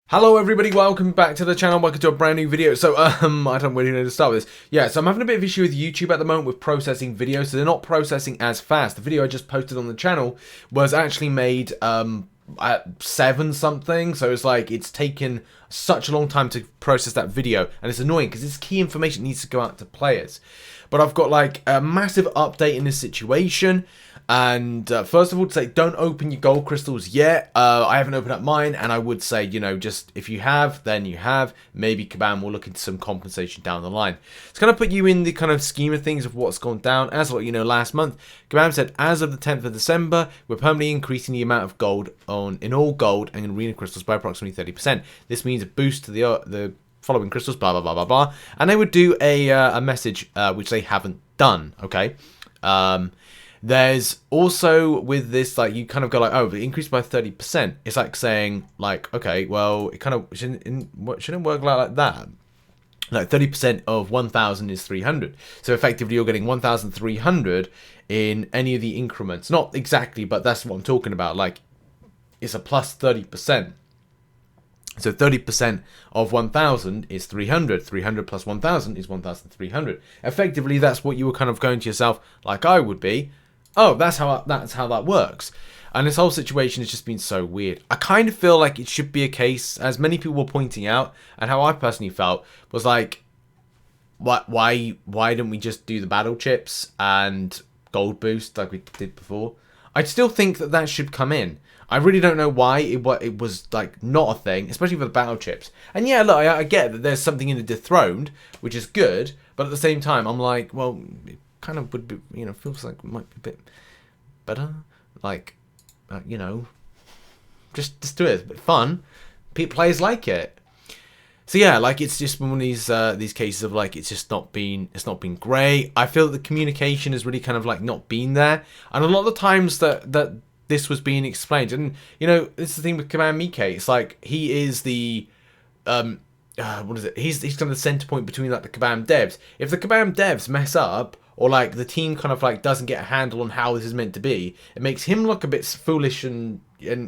Hello everybody, welcome back to the channel, welcome to a brand new video. So, I don't really know to start with this. Yeah, so I'm having a bit of issue with YouTube at the moment with processing videos, so they're not processing as fast. The video I just posted on the channel was actually made at 7 something, so it's like, it's taken such a long time to process that video, and it's annoying because it's key information that needs to go out to players. But I've got like a massive update in this situation. And first of all, to say, don't open your gold crystals yet. I haven't opened up mine, and I would say, you know, just if you have, then you have. Maybe Kabam will look into some compensation down the line. It's going to put you in the kind of scheme of things of what's gone down. As what you know, last month, Kabam said, as of the 10th of December, we're permanently increasing the amount of gold in all gold and arena crystals by approximately 30%. This means a boost to the following crystals, blah blah blah blah blah. And they would do a message which they haven't done. Okay. There's also with this, like, you kind of go like, oh, it increased by 30%. It's like saying, like, okay, well, it kind of shouldn't work like that. Like 30% of 1,000 is 300. So effectively, you're getting 1,300 in any of the increments. Not exactly, but that's what I'm talking about. Like, it's a plus 30%. So 30% of 1,000 is 300. 300 plus 1,000 is 1,300. Effectively, that's what you were kind of going to yourself, like I would be. Oh, that's how that works. And this whole situation has just been so weird. I kind of feel like it should be a case, as many people were pointing out, and how I personally felt was like, why didn't we just do the battle chips and gold boost like we did before? I still think that should come in. I really don't know why it was like not a thing, especially for the battle chips. And yeah, look, I get that there's something in the dethroned, which is good, but at the same time, I'm like, well, it kind of would be, you know, feels like it might be a bit better, like, you know, just do it. It's a bit fun. Players like it. So yeah, like, it's just one of these cases of like, it's not been great. I feel that the communication has really kind of like not been there, and a lot of the times that this was being explained, and you know, this is the thing with Kabam Mike. It's like he is the what is it? He's kind of the center point between like the Kabam devs. If the Kabam devs mess up, or like the team kind of like doesn't get a handle on how this is meant to be, it makes him look a bit foolish, and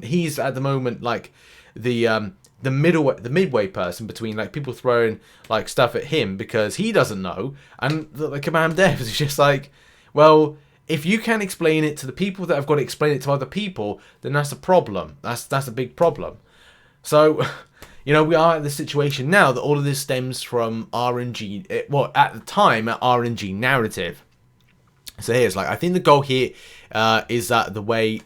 he's at the moment like the midway person between like people throwing like stuff at him because he doesn't know, and the Kabam devs is just like, well, if you can't explain it to the people that have got to explain it to other people, then that's a problem. That's a big problem. So, you know, we are at the situation now that all of this stems from RNG. Well, at the time, RNG narrative. So here's like, I think the goal here is that the way,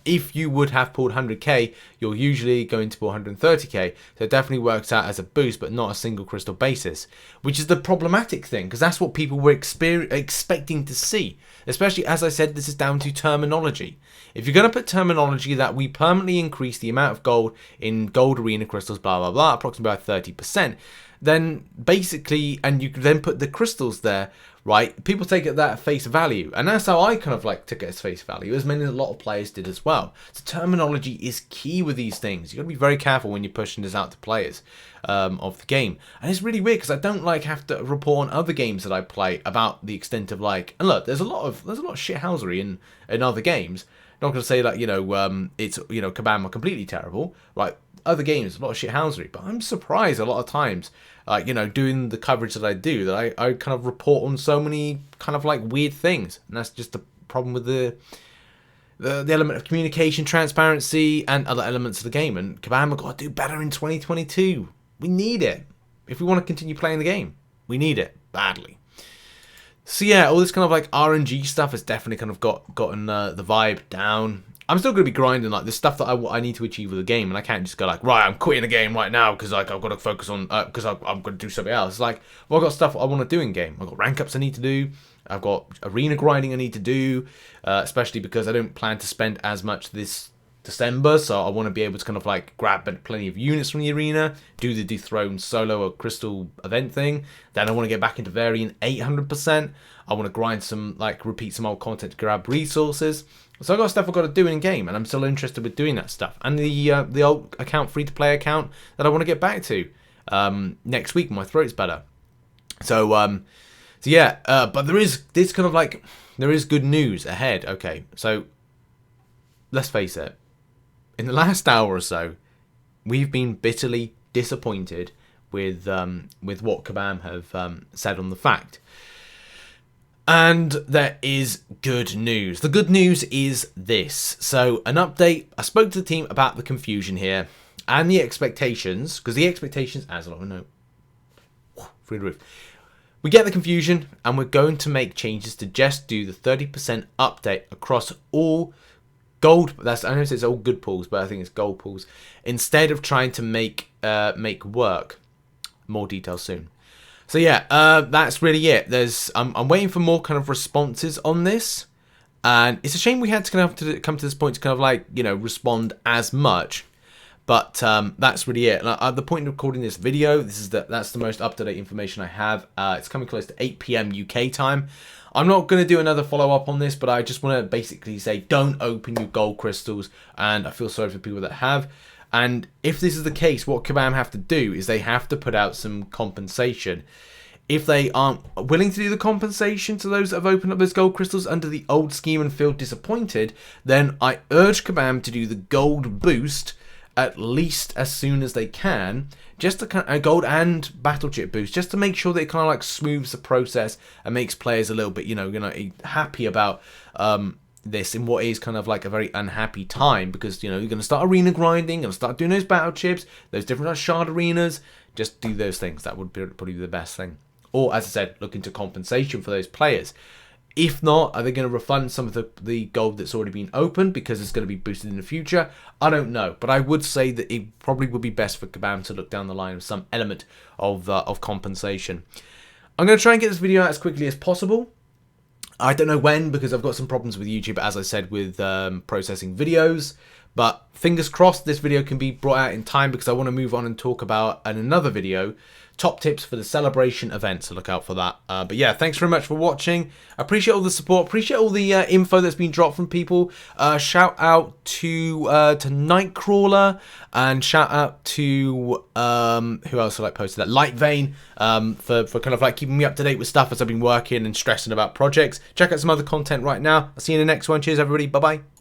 if you would have pulled 100k, you're usually going to pull 130k. So it definitely works out as a boost, but not a single crystal basis, which is the problematic thing, because that's what people were expecting to see. Especially, as I said, this is down to terminology. If you're going to put terminology that we permanently increase the amount of gold in gold arena crystals, blah, blah, blah, approximately by 30%, then basically, and you can then put the crystals there, right? People take it that at face value, and that's how I kind of like took it as face value, as many a lot of players did as well. So terminology is key with these things. You got to be very careful when you're pushing this out to players of the game. And it's really weird because I don't like have to report on other games that I play about the extent of like, and look, there's a lot of shithousery in other games. Not going to say that, you know, it's, you know, Kabam are completely terrible, right? Other games, a lot of shithousery, but I'm surprised a lot of times, you know, doing the coverage that I do, that I kind of report on so many kind of like weird things, and that's just the problem with the element of communication, transparency, and other elements of the game. And Kabam have got to do better in 2022. We need it if we want to continue playing the game. We need it badly. So yeah, all this kind of like RNG stuff has definitely kind of gotten the vibe down. I'm still going to be grinding like the stuff that I need to achieve with the game, and I can't just go like, right, I'm quitting the game right now because like I've got to focus on because I'm going to do something else. It's like, well, I've got stuff I want to do in game. I've got rank ups I need to do. I've got arena grinding I need to do, especially because I don't plan to spend as much this December, so I want to be able to kind of like grab plenty of units from the arena, do the dethroned solo or crystal event thing. Then I want to get back into varying 800%. I want to grind some, like, repeat some old content to grab resources. So I've got stuff I've got to do in game, and I'm still interested with doing that stuff. And the old account, free-to-play account, that I want to get back to next week when my throat's better. So yeah, but there is this kind of like, there is good news ahead. Okay, so let's face it. In the last hour or so, we've been bitterly disappointed with what Kabam have said on the fact. And there is good news. The good news is this. So an update. I spoke to the team about the confusion here and the expectations, because the expectations, as a lot of know, through the roof. We get the confusion, and we're going to make changes to just do the 30% update across all gold. I know it's all good pools, but I think it's gold pools. Instead of trying to make work. More details soon. So yeah, that's really it. I'm waiting for more kind of responses on this, and it's a shame we had to kind of come to this point to kind of like, you know, respond as much. But that's really it. And at the point of recording this video, that's the most up-to-date information I have. It's coming close to 8 p.m. UK time. I'm not going to do another follow-up on this, but I just want to basically say don't open your gold crystals, and I feel sorry for people that have. And if this is the case, what Kabam have to do is they have to put out some compensation. If they aren't willing to do the compensation to those that have opened up those gold crystals under the old scheme and feel disappointed, then I urge Kabam to do the gold boost at least as soon as they can, just to kind of, a gold and battle chip boost, just to make sure that it kind of like smooths the process and makes players a little bit, you know, happy about this in what is kind of like a very unhappy time, because, you know, you're going to start arena grinding, going to start doing those battle chips, those different shard arenas. Just do those things. That would be probably the best thing. Or, as I said, look into compensation for those players. If not, are they going to refund some of the gold that's already been opened because it's going to be boosted in the future? I don't know, but I would say that it probably would be best for Kabam to look down the line of some element of compensation. I'm going to try and get this video out as quickly as possible. I don't know when, because I've got some problems with YouTube, as I said, with processing videos. But fingers crossed this video can be brought out in time, because I want to move on and talk about in another video top tips for the celebration event, so look out for that. But yeah, thanks very much for watching. I appreciate all the support, appreciate all the info that's been dropped from people. Shout out to Nightcrawler, and shout out to who else have I posted that? Light Vein, for kind of like keeping me up to date with stuff as I've been working and stressing about projects. Check out some other content right now. I'll see you in the next one. Cheers everybody, bye bye.